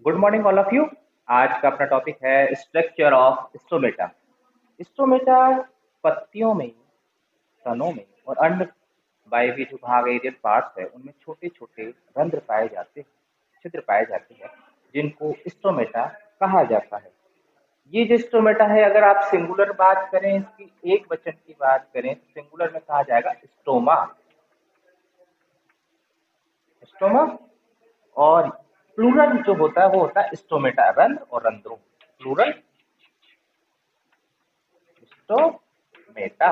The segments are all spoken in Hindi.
Good morning all of you. आज का अपना टॉपिक है स्ट्रक्चर ऑफ स्टोमेटा। स्टोमेटा पत्तियों में, तनों में और अन्य वायवीय जो भाग एरियल पार्ट्स है उनमें छोटे छोटे रंध्र पाए जाते हैं, छिद्र पाए जाते हैं, जिनको स्टोमेटा कहा जाता है। ये जो स्टोमेटा है, अगर आप सिंगुलर बात करें, इसकी एक वचन की बात करें तो सिंगुलर में कहा जाएगा स्टोमा। स्टोमा। और प्लूरल जो होता है वो होता है स्टोमेटा, रंध्र और रंध्रों। Plural stomata.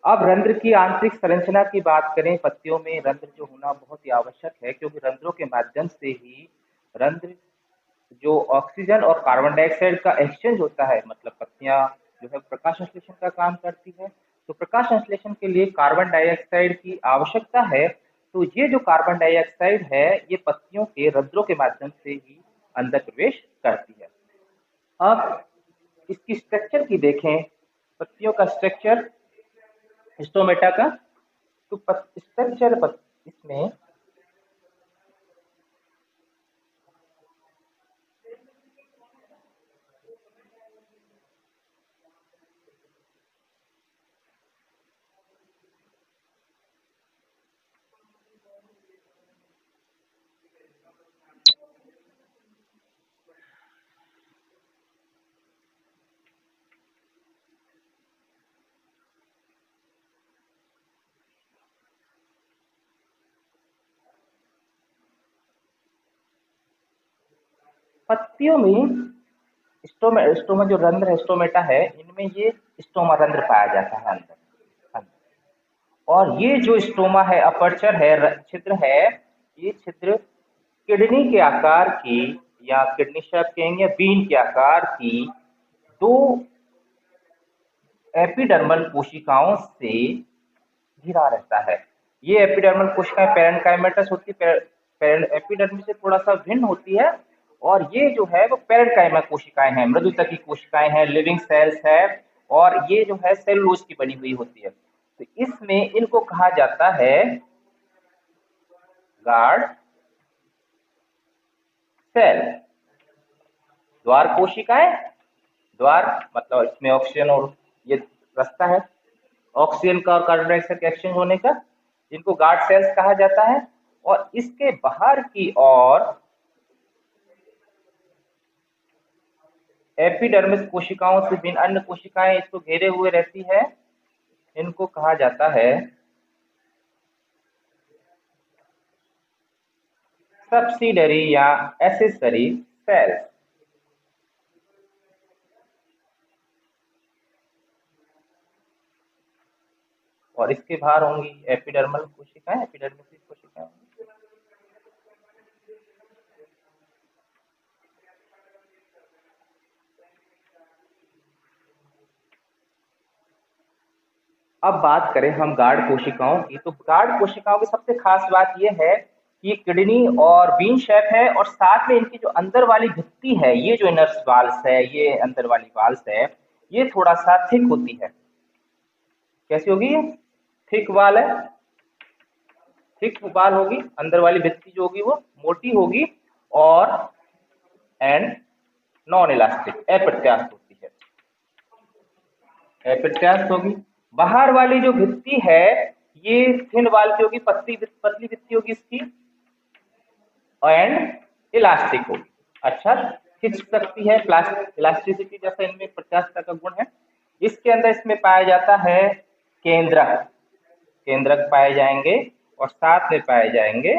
अब रंध्र की आंतरिक संरचना की बात करें, पत्तियों में रंध्र जो होना बहुत ही आवश्यक है, क्योंकि रंध्रों के माध्यम से ही रंध्र जो ऑक्सीजन और कार्बन डाइऑक्साइड का एक्सचेंज होता है, मतलब पत्तियां जो है प्रकाश संश्लेषण का काम करती है। तो प्रकाश संश्लेषण के लिए कार्बन डाइऑक्साइड की आवश्यकता है। तो ये जो कार्बन डाइऑक्साइड है, ये पत्तियों के रंध्रों के माध्यम से ही अंदर प्रवेश करती है। अब इसकी स्ट्रक्चर की देखें, पत्तियों का स्ट्रक्चर स्टोमेटा का। तो स्ट्रक्चर इसमें पत्तियों में स्टोमा जो रंध्र है, स्टोमेटा है, इनमें ये स्टोमा रंध्र पाया जाता है अंदर। और ये जो स्टोमा है, अपर्चर है, छिद्र है, ये छिद्र किडनी के आकार की, या किडनी शेप कहेंगे, या बीन के आकार की दो एपिडर्मल कोशिकाओं से घिरा रहता है। ये एपिडर्मल कोशिकाएं पेरेन्काइमेटस होती है, एपिडर्मिस से थोड़ा सा भिन्न होती है। और ये जो है वो पेरेन्काइमा कोशिकाएं हैं, मृदुतकी कोशिकाएं हैं, लिविंग सेल्स है। और ये जो है सेलुलोज की बनी हुई होती है। तो इसमें इनको कहा जाता है गार्ड सेल, द्वार कोशिकाएं। द्वार मतलब इसमें ऑक्सीजन और ये रास्ता है ऑक्सीजन का और कार्बन डाइऑक्साइड का एक्सचेंज होने का, जिनको गार्ड सेल्स कहा जाता है। और इसके बाहर की ओर एपिडर्मिस कोशिकाओं से भिन्न अन्य कोशिकाएं इसको घेरे हुए रहती है। इनको कहा जाता है सब्सिडरी या एसेसरी सेल्स। और इसके बाहर होंगी एपिडर्मल कोशिकाएं, एपिडर्मिस कोशिकाएं। अब बात करें हम गार्ड कोशिकाओं की, तो गार्ड कोशिकाओं की सबसे खास बात यह है कि किडनी और बीन शेप है, और साथ में इनकी जो अंदर वाली भित्ति है, ये जो इनर्स वाल्स है, ये अंदर वाली वाल्स है, ये थोड़ा सा थिक होती है। कैसी होगी ये? थिक वाल है, थिक वाल होगी, अंदर वाली भित्ति जो होगी वो मोटी होगी, और एंड नॉन इलास्टिक, अप्रत्यास्थ होती है, अप्रत्यास्थ होगी। बाहर वाली जो भित्ति है, ये थिन वाल की होगी, पतली भित्ति होगी इसकी, एंड इलास्टिक होगी। अच्छा, खिंच सकती है, इलास्टिसिटी जैसा इनमें प्रत्यास्थता का गुण है। इसके अंदर इसमें पाया जाता है केंद्रक, केंद्रक पाए जाएंगे, और साथ में पाए जाएंगे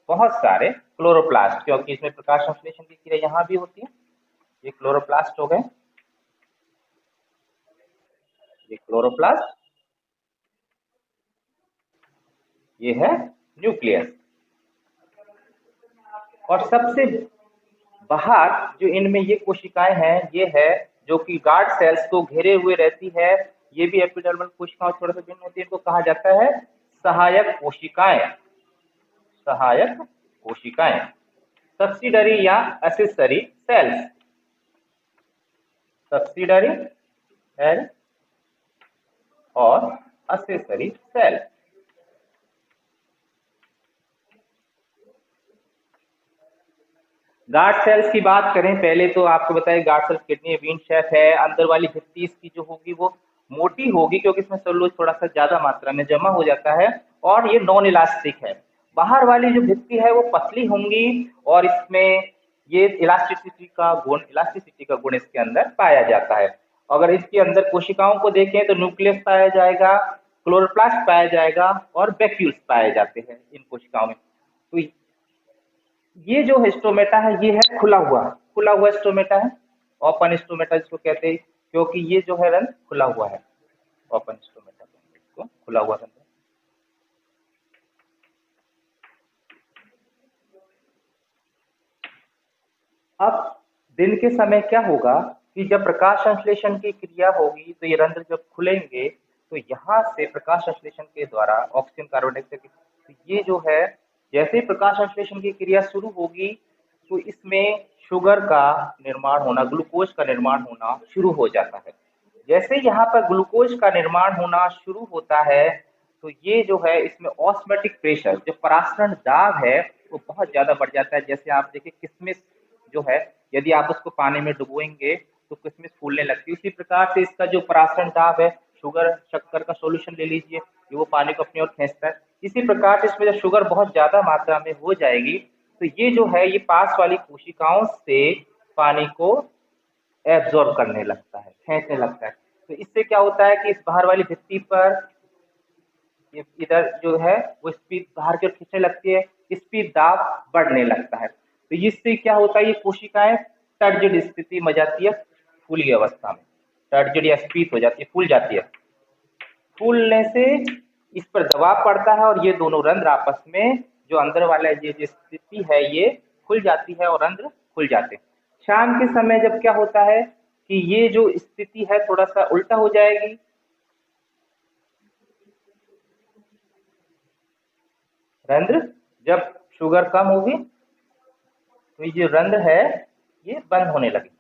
बहुत सारे क्लोरोप्लास्ट, क्योंकि इसमें प्रकाश संश्लेषण की क्रिया यहाँ भी होती है। ये क्लोरोप्लास्ट हो गए, ये क्लोरोप्लास्ट, ये है न्यूक्लियस। और सबसे बाहर जो इनमें ये कोशिकाएं हैं, ये है जो कि गार्ड सेल्स को घेरे हुए रहती है। ये भी एपिडर्मल कोशिकाओं थोड़ा सा भिन्न होती है, इनको कहा जाता है सहायक कोशिकाएं, सहायक कोशिकाएं, सब्सिडरी या एसेसरी सेल्स, सब्सिडरी सेल और एसेसरी सेल। गार्ड सेल्स की बात करें, पहले तो आपको बताया guard cells kidney bean shape है। अंदर वाली भित्ति इसकी जो होगी वो मोटी होगी, क्योंकि इसमें सेलुलोज थोड़ा सा ज्यादा मात्रा में जमा हो जाता है, और ये नॉन इलास्टिक है। बाहर वाली जो भित्ति है वो पतली होंगी, और इसमें ये इलास्टिसिटी का गुण इसके अंदर पाया जाता है। अगर इसके अंदर कोशिकाओं को देखें तो न्यूक्लियस पाया जाएगा, क्लोरोप्लास्ट पाया जाएगा, और वैक्यूल्स पाए जाते हैं इन कोशिकाओं में। तो ये जो हिस्टोमेटा है ये है खुला हुआ स्टोमेटा है, ओपन स्टोमेटा जिसको कहते हैं, क्योंकि ये जो है रंध्र खुला हुआ है। ओपन स्टोमेटा इसको खुला हुआ रंध्र। अब दिन के समय क्या होगा कि जब प्रकाश संश्लेषण की क्रिया होगी तो ये रंध्र जब खुलेंगे तो यहाँ से प्रकाश संश्लेषण के द्वारा ऑक्सीजन कार्बन डाइऑक्साइड तो ये जो है, जैसे ही प्रकाश संश्लेषण की क्रिया शुरू होगी तो इसमें शुगर का निर्माण होना, ग्लूकोज का निर्माण होना शुरू हो जाता है। जैसे यहाँ पर ग्लूकोज का निर्माण होना शुरू होता है तो ये जो है इसमें ऑस्मोटिक प्रेशर, जो परासरण दाब है, वो बहुत ज्यादा बढ़ जाता है। जैसे आप देखिए किशमिश जो है, यदि आप उसको पानी में डुबोएंगे तो किशमिश फूलने लगती है। उसी प्रकार से इसका जो परासरण दाब है, शुगर शक्कर का सॉल्यूशन ले लीजिए, ये वो पानी को अपनी ओर खींचता है। इसी प्रकार से इसमें जब शुगर बहुत ज्यादा मात्रा में हो जाएगी तो ये जो है ये पास वाली कोशिकाओं से पानी को एब्जॉर्ब करने लगता है, खींचने लगता है। तो इससे क्या होता है कि इस बाहर वाली भित्ति पर ये इधर जो है वो स्पीड बाहर की ओर खींचने लगती है, स्पीड दाब बढ़ने लगता है। तो इससे क्या होता है, ये कोशिकाएं टर्जिड स्थिति में जाती है, फूली अवस्था में टर्जिड या स्पीड हो जाती है, फूल जाती है। फूलने से इस पर दबाव पड़ता है और ये दोनों रंध्र आपस में जो अंदर वाला ये जो स्थिति है ये खुल जाती है और रंध्र खुल जाते हैं। शाम के समय जब क्या होता है कि ये जो स्थिति है थोड़ा सा उल्टा हो जाएगी। रंध्र जब शुगर कम होगी तो ये जो रंध्र है ये बंद होने लगे।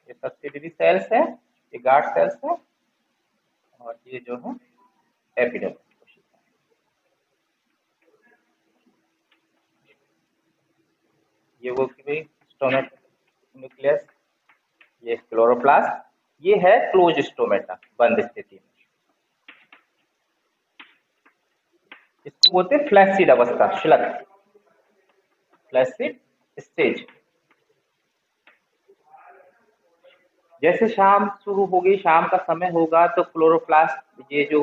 ये सब्सिडरी सेल्स है, ये गार्ड सेल्स है, और ये जो है एपिडर्मिस। ये वो कि भाई स्टोमेट न्यूक्लियस, ये क्लोरोप्लास्ट, ये है क्लोज स्टोमेटा, बंद स्थिति में। इसको बोलते हैं फ्लैक्सिड अवस्था, शिलक, फ्लैक्सिड स्टेज। जैसे शाम शुरू होगी, शाम का समय होगा तो क्लोरोप्लास्ट, ये जो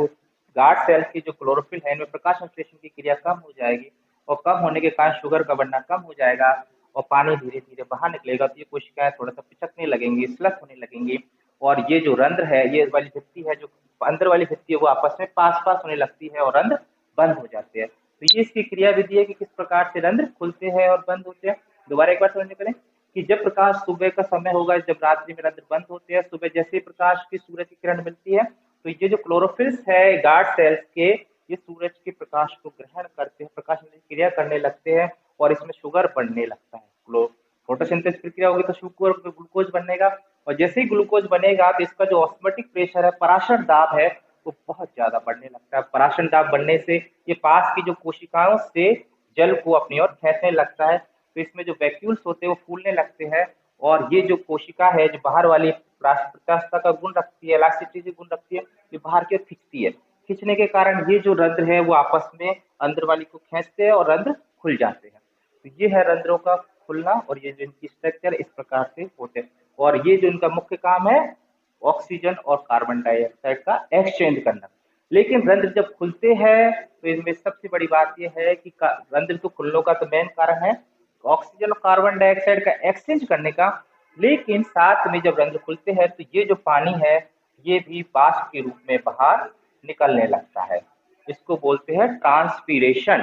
गार्ड सेल्स की जो क्लोरोफिल है इनमें प्रकाश संश्लेषण की क्रिया कम हो जाएगी, और कम होने के कारण शुगर का बनना कम हो जाएगा और पानी धीरे धीरे बाहर निकलेगा। तो ये कोशिकाएं थोड़ा सा पिचकने लगेंगी, स्लग होने लगेंगी, और ये जो रंध्र है, ये वाली भित्ति है जो अंदर वाली भित्ति है वो आपस में पास पास होने लगती है और रंध्र बंद हो जाते हैं। तो ये इसकी क्रिया विधि है कि किस प्रकार से रंध्र खुलते हैं और बंद होते हैं। दोबारा एक बार समझने करें कि जब प्रकाश सुबह का समय होगा, जब रात्रि में रंध्र बंद होते हैं, सुबह जैसे ही प्रकाश की सूरज की किरण मिलती है तो ये जो क्लोरोफिल्स है गार्ड सेल्स के, ये सूरज के प्रकाश को ग्रहण करते हैं, प्रकाश की क्रिया करने लगते हैं, और इसमें शुगर बनने लगता है। फोटोसिंथेसिस प्रक्रिया होगी तो शुगर ग्लूकोज बनेगा, और जैसे ही ग्लूकोज बनेगा तो इसका जो ऑस्मोटिक प्रेशर है, पराशर दाब है, वो बहुत ज्यादा बढ़ने लगता है। पराशर दाब बढ़ने से ये पास की जो कोशिकाओं से जल को अपनी ओर खींचने लगता है। तो इसमें जो वैक्यूल्स होते हैं वो फूलने लगते हैं, और ये जो कोशिका है जो बाहर वाली प्रत्यास्थता का गुण रखती है, इलास्टिसिटी गुण रखती है, ये बाहर की ओर खींचती है। खींचने के कारण ये जो रंध्र है वो आपस में अंदर वाली को खींचते हैं और रंध्र खुल जाते हैं। तो ये है रंध्रों का खुलना, और ये जो इनकी स्ट्रक्चर इस प्रकार से होते हैं, और ये जो इनका मुख्य काम है ऑक्सीजन और कार्बन डाइऑक्साइड का एक्सचेंज करना। लेकिन रंध्र जब खुलते हैं तो इनमें सबसे बड़ी बात यह है कि रंध्र तो खुलने का तो मेन कारण है ऑक्सीजन और कार्बन डाइऑक्साइड का एक्सचेंज करने का, लेकिन साथ में जब रंध्र खुलते हैं तो ये जो पानी है ये भी वाष्प के रूप में बाहर निकलने लगता है। इसको बोलते हैं ट्रांसपीरेशन,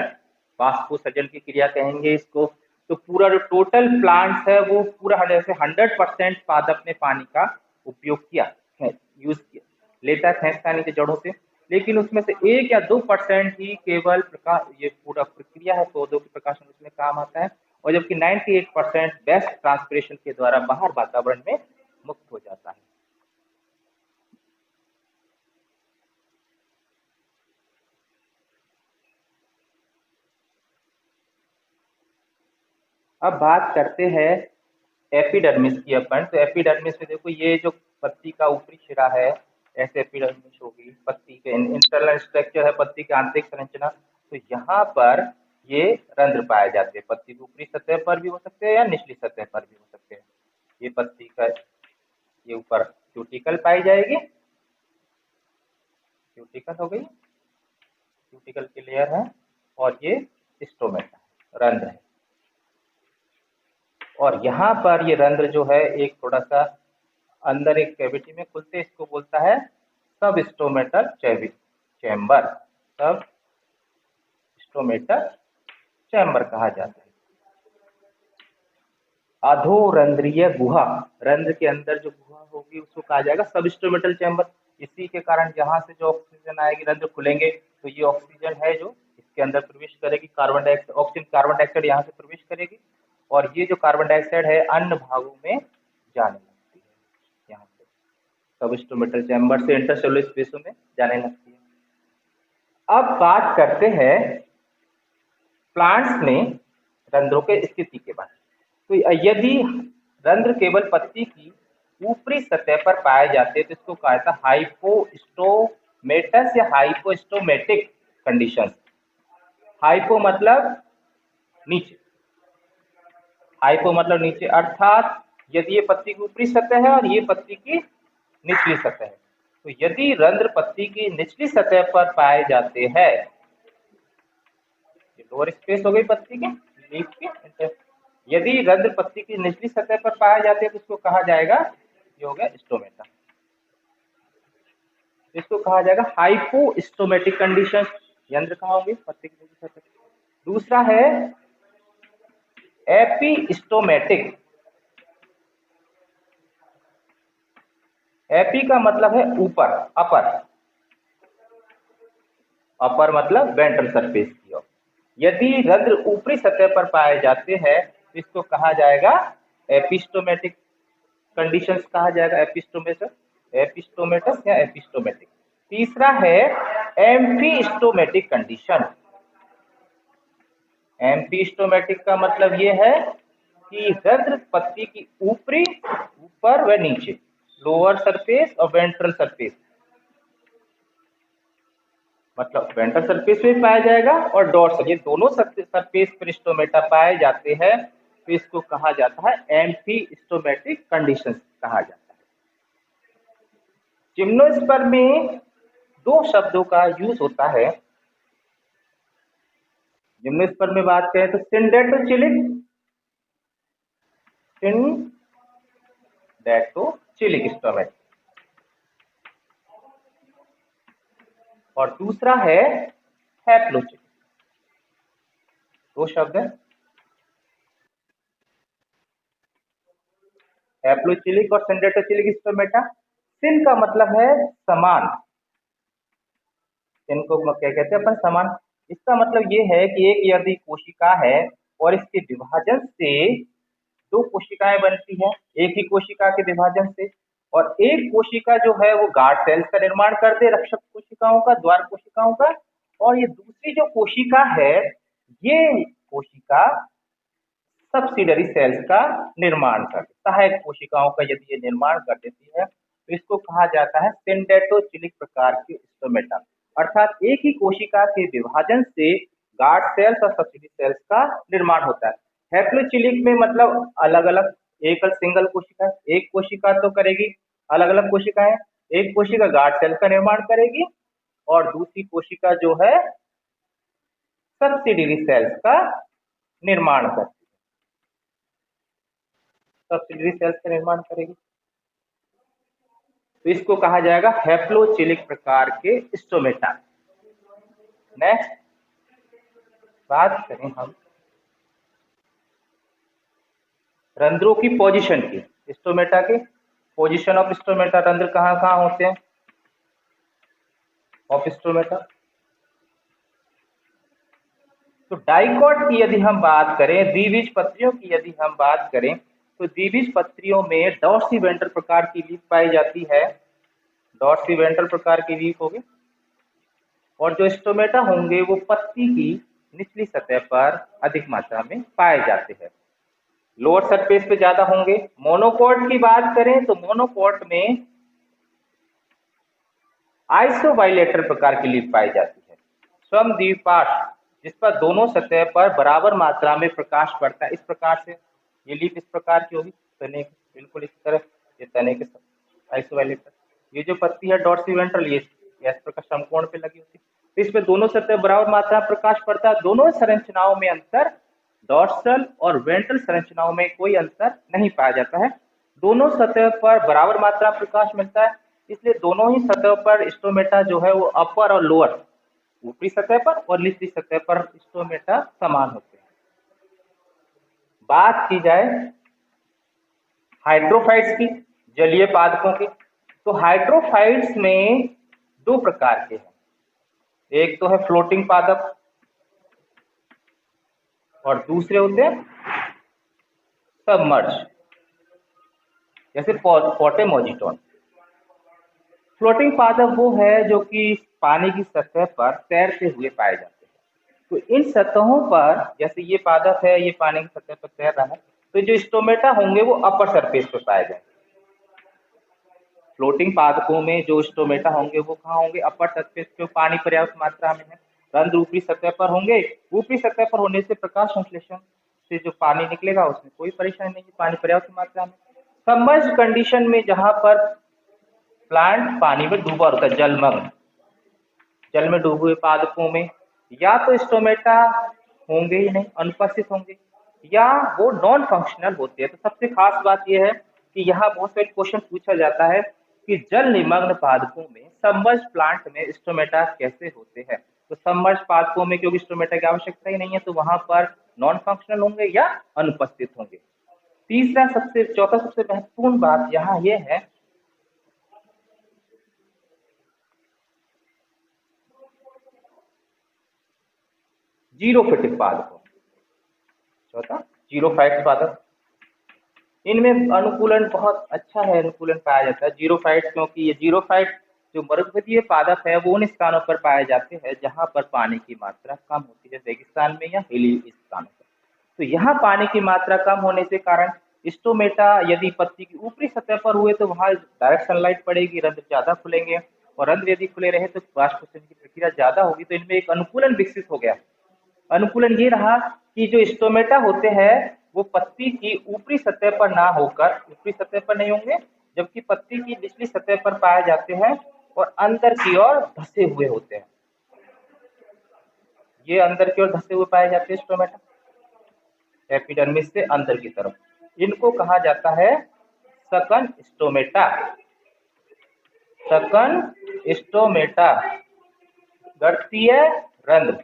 वाष्पोत्सर्जन की क्रिया कहेंगे इसको। तो पूरा जो टोटल प्लांट्स है वो पूरा जैसे 100% पादप ने पानी का उपयोग किया, यूज किया, लेता है खींचता नीचे जड़ों से, लेकिन उसमें से 1 या 2% ही केवल प्रकाश, ये पूरा प्रक्रिया है पौधों के प्रकाशन उसमें काम आता है, और जबकि 98% बेस्ट ट्रांसपिरेशन के द्वारा बाहर वातावरण में मुक्त हो जाता है। अब बात करते हैं एपिडर्मिस की अपन। तो एपिडर्मिस में देखो ये जो पत्ती का ऊपरी सिरा है, ऐसे एपिडर्मिस होगी, पत्ती के इंटरनल स्ट्रक्चर है, पत्ती की आंतरिक संरचना। तो यहाँ पर ये रंध्र पाए जाते हैं, पत्ती की ऊपरी सतह पर भी हो सकते हैं या निचली सतह पर भी हो सकते हैं। ये पत्ती का ये ऊपर क्यूटिकल पाई जाएगी, क्यूटिकल हो गई, क्यूटिकल की लेयर है, और ये स्टोमेटा रंध्र है। और यहाँ पर ये रंध्र जो है एक थोड़ा सा अंदर एक कैविटी में खुलते, इसको बोलता है सब स्टोमेटल चैम्बर, सब स्टोमेटल चैम्बर कहा जाता है। अधोरंध्रीय गुहा, रंध्र के अंदर जो गुहा होगी उसको कहा जाएगा सब स्टोमेटल चैम्बर। इसी के कारण जहां से जो ऑक्सीजन आएगी, रंध्र खुलेंगे तो ये ऑक्सीजन है जो इसके अंदर प्रवेश करेगी, carbon dioxide, oxygen carbon dioxide यहाँ से प्रवेश करेगी, और ये जो कार्बन डाइऑक्साइड है अन्य भागों में जाने लगती है, यहाँ से सब स्टोमेटल चैम्बर से इंटरसेलुलर स्पेसों में जाने लगती है। अब बात करते हैं प्लांट्स में रंध्रों के स्थिति के बारे में। तो यदि रंध्र केवल पत्ती की ऊपरी सतह पर पाए जाते हैं तो इसको कहा जाता है हाइपोस्टोमेटस या हाइपोस्टोमेटिक कंडीशन। हाइपो मतलब नीचे, हाइपो मतलब नीचे, अर्थात यदि ये पत्ती की ऊपरी सतह है और ये पत्ती की निचली सतह है, तो यदि रंध्र पत्ती की निचली सतह पर पाए जाते हैं, लोअर स्पेस हो गई पत्ती के लीफ के, यदि रंध्र पत्ती की निचली सतह पर पाए जाते हैं तो इसको कहा जाएगा, ये हो गया स्टोमेटा, इसको कहा जाएगा हाइपोस्टोमेटिक कंडीशन। यंत्र कहाँ होगी, पत्ती की निचली सतह। दूसरा है एपिस्टोमेटिक। एपी का मतलब है ऊपर, अपर, अपर मतलब वेंट्रल सरफेस की ओर। यदि रंध्र ऊपरी सतह पर पाए जाते हैं तो इसको कहा जाएगा एपिस्टोमेटिक कंडीशंस कहा जाएगा, एपिस्टोमेटस, एपिस्टोमेटस या एपिस्टोमेटिक। तीसरा है एम्फीस्टोमेटिक कंडीशन। एम्फीस्टोमेटिक का मतलब ये है कि रंध्र पत्ती की ऊपरी, ऊपर व नीचे, लोअर सरफेस और वेंट्रल सरफेस, मतलब वेंट्रल सरफेस पे पाया जाएगा और डॉर्सल, ये दोनों सरफेस पर स्टोमेटा पाए जाते हैं, तो इसको कहा जाता है एम्फीस्टोमेटिक कंडीशंस कहा जाता है। जिम्नोस्पर्म में दो शब्दों का यूज होता है। जिम्नोस्पर्म में बात करें तो सिंडेटोचिलिक, सिंडेटोचिलिक स्टोमेटा, और दूसरा है हैप्लोचिलिक। दो शब्द है, हैप्लोचिलिक और सिंडेटोचिलिक स्टोमेटा। सिन का मतलब है समान, इनको क्या कहते हैं अपन, समान। इसका मतलब ये है कि एक यदि कोशिका है और इसके विभाजन से दो कोशिकाएं बनती हैं, एक ही कोशिका के विभाजन से, और एक कोशिका जो है वो गार्ड सेल्स का निर्माण करते, रक्षक कोशिकाओं का, द्वार कोशिकाओं का, और ये दूसरी जो कोशिका है, ये कोशिका सब्सिडरी सेल्स का निर्माण कर, सहायक कोशिकाओं का यदि ये निर्माण कर देती है तो इसको कहा जाता है सिंडेटोचिलिक प्रकार के स्टोमेटा। अर्थात एक ही कोशिका के विभाजन से गार्ड सेल्स और सब्सिडी सेल्स का निर्माण होता है। हैप्लोचिलिक में मतलब अलग अलग, एकल सिंगल कोशिका, एक कोशिका तो करेगी, अलग अलग कोशिकाएं, एक कोशिका गार्ड सेल्स का निर्माण करेगी और दूसरी कोशिका जो है सब्सिडरी सेल्स का निर्माण करती है, सब्सिडरी सेल्स का निर्माण करेगी। तो इसको कहा जाएगा हैप्लोचिलिक प्रकार के स्टोमेटा। नेक्स्ट बात करें हम रंध्रों की पोजीशन की। स्टोमेटा के पोजीशन ऑफ स्टोमेटा, रंध्र कहाँ कहाँ होते हैं ऑफ स्टोमेटा। तो डाइकॉट की यदि हम बात करें, द्विबीजपत्रियों की यदि हम बात करें, तो द्विबीजपत्रियों में डॉर्सी-वेंट्रल प्रकार की लीफ पाई जाती है। डॉर्सी-वेंट्रल प्रकार की लीफ होगी, और जो स्टोमेटा होंगे वो पत्ती की निचली सतह पर अधिक मात्रा में पाए जाते हैं, लोअर सरफेस पे ज्यादा होंगे। मोनोकोट की बात करें तो मोनोकोट में आइसोबाइलेटरल प्रकार की लीफ पाई जाती है। समद्विपार्श्व, जिस पर दोनों सतह पर बराबर मात्रा में प्रकाश पड़ता है। इस प्रकार से ये लीफ इस प्रकार की होगी, तने की बिल्कुल इस तरह, ये तने के आइसोबाइलेटर। ये जो पत्ती है डॉर्सी-वेंट्रल, ये इस प्रकार समकोण पे लगी होती है, तो इसमें दोनों सतह बराबर मात्रा में प्रकाश पड़ता है। दोनों संरचनाओं में अंतर, डॉर्सल और वेंट्रल संरचनाओं में कोई अंतर नहीं पाया जाता है। दोनों सतह पर बराबर मात्रा में प्रकाश मिलता है, इसलिए दोनों ही सतह पर स्टोमेटा जो है वो अपर और लोअर, ऊपरी सतह पर और निचली सतह पर स्टोमेटा समान होते हैं। बात की जाए हाइड्रोफाइट्स की, जलीय पादपों की, तो हाइड्रोफाइट्स में दो प्रकार के हैं। एक तो है फ्लोटिंग पादप और दूसरे होते हैं सबमर्ज, जैसे पोटेमोजिटोन। फ्लोटिंग पादप वो है जो कि पानी की सतह पर तैरते हुए पाए जाते हैं। तो इन सतहों पर, जैसे ये पादप है, ये पानी की सतह पर तैर रहा है, तो जो स्टोमेटा होंगे वो अपर सरफेस पर पाए जाएंगे। फ्लोटिंग पादपों में जो स्टोमेटा होंगे वो कहाँ होंगे, अपर सरफेस पे, पानी पर्याप्त मात्रा में है। रंध्र ऊपरी सतह पर होंगे, ऊपरी सतह पर होने से प्रकाश संश्लेषण से जो पानी निकलेगा उसमें कोई परेशानी नहीं, पानी पर्याप्त मात्रा में। सबमर्ज कंडीशन में जहां पर प्लांट पानी में डूबा होता है, जलमग्न, जल में डूबे हुए पादपों में या तो स्टोमेटा होंगे ही नहीं, अनुपस्थित होंगे, या वो नॉन फंक्शनल होते हैं। तो सबसे खास बात यह है कि यहाँ बहुत सारे क्वेश्चन पूछा जाता है कि जल निमग्न पादपों में, सबमर्ज प्लांट में स्टोमेटा कैसे होते हैं। तो सबमर्ज पादपों में क्योंकि स्टोमेटा की आवश्यकता ही नहीं है, तो वहां पर नॉन फंक्शनल होंगे या अनुपस्थित होंगे। चौथा सबसे महत्वपूर्ण बात यहाँ यह है जीरोफिटिक पादपों। चौथा जीरोफाइट पादप, इनमें अनुकूलन बहुत अच्छा है, अनुकूलन पाया जाता है जीरोफाइट, क्योंकि ये जीरोफाइट जो मरुभूमि पादप है वो उन स्थानों पर पाए जाते हैं जहां पर पानी की मात्रा कम होती है, रेगिस्तान में या हिली स्थानों पर। तो यहाँ पानी की मात्रा कम होने के कारण स्टोमेटा यदि पत्ती की ऊपरी सतह पर हुए तो वहां डायरेक्ट सनलाइट पड़ेगी, रंध्र ज्यादा खुलेंगे, और रंध्र यदि खुले रहे तो वाष्पोत्सर्जन की प्रक्रिया ज्यादा होगी। तो इनमें एक अनुकूलन विकसित हो गया। अनुकूलन ये रहा कि जो स्टोमेटा होते हैं वो पत्ती की ऊपरी सतह पर ना होकर, ऊपरी सतह पर नहीं होंगे, जबकि पत्ती की निचली सतह पर पाए जाते हैं और अंदर की ओर धसे हुए होते हैं। ये अंदर की ओर धसे हुए पाए जाते हैं स्टोमेटा, एपिडर्मिस से अंदर की तरफ। इनको कहा जाता है सकन स्टोमेटा। सकन स्टोमेटा, गठतीय रंध्र,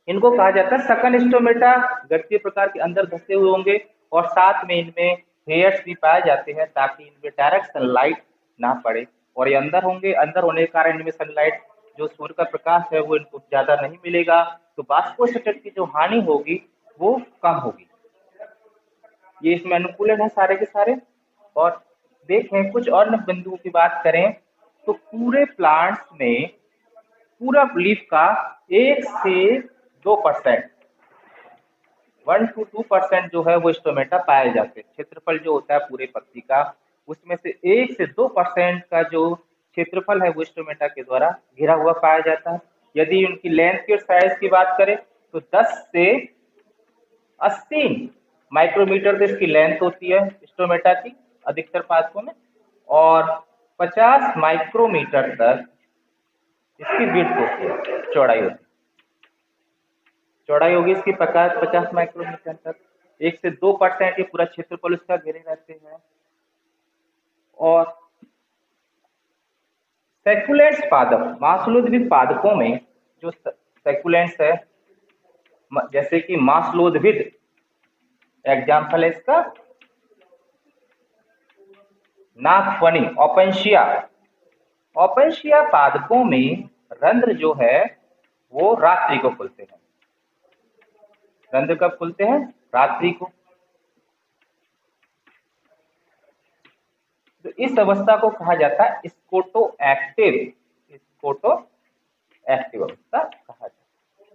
इनको कहा जाता है सकन स्टोमेटा। गठतीय प्रकार के अंदर धसे हुए होंगे और साथ में इनमें हेयर्स भी पाए जाते हैं ताकि इनमें डायरेक्ट सनलाइट ना पड़े, और ये अंदर होंगे, अंदर होने के कारण इनमें सनलाइट, जो सूर्य का प्रकाश है वो इनको ज्यादा नहीं मिलेगा, तो वाष्पोत्सर्जन की जो हानि होगी वो कम होगी। ये इसमें अनुकूलन है सारे के सारे। और देखें कुछ और बिंदुओं की बात करें तो पूरे प्लांट्स में पूरा लीफ का 1 से 2%, 1 to 2% जो है वो स्टोमेटा पाए जाते हैं। क्षेत्रफल जो होता है पूरे पत्ती का, उसमें से 1 से 2% का जो क्षेत्रफल है वो स्टोमेटा के द्वारा घिरा हुआ पाया जाता है। यदि उनकी लेंथ की और साइज की बात करें तो 10 से 80 माइक्रोमीटर तक इसकी लेंथ होती है स्टोमेटा की अधिकतर पादपों में, और 50 माइक्रोमीटर तक इसकी विड्थ होती है, चौड़ाई होती है। चौड़ाई होगी इसकी 50 माइक्रोमीटर तक। 1 से 2% ये पूरा क्षेत्रफल उसका घेरे रहते हैं। और सैकुलेंट्स पादप, मांसलोद्विक पादपों में जो सैकुलेंट्स है, जैसे कि मांसलोद्विद एग्जाम्पल है इसका नागफनी, ओपेंशिया। ओपेंशिया पादपों में रंध्र जो है वो रात्रि को खुलते हैं। रंध्र कब खुलते हैं? रात्रि को। तो इस अवस्था को कहा जाता है स्कोटो एक्टिव, स्कोटो एक्टिव अवस्था कहा जाता है।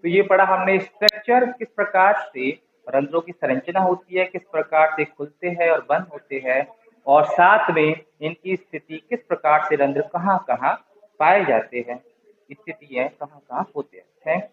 तो ये पढ़ा हमने स्ट्रक्चर, किस प्रकार से रंध्रों की संरचना होती है, किस प्रकार से खुलते हैं और बंद होते हैं, और साथ में इनकी स्थिति किस प्रकार से, रंध्र कहाँ कहाँ पाए जाते हैं, स्थितियां कहाँ कहाँ होते हैं। थैंक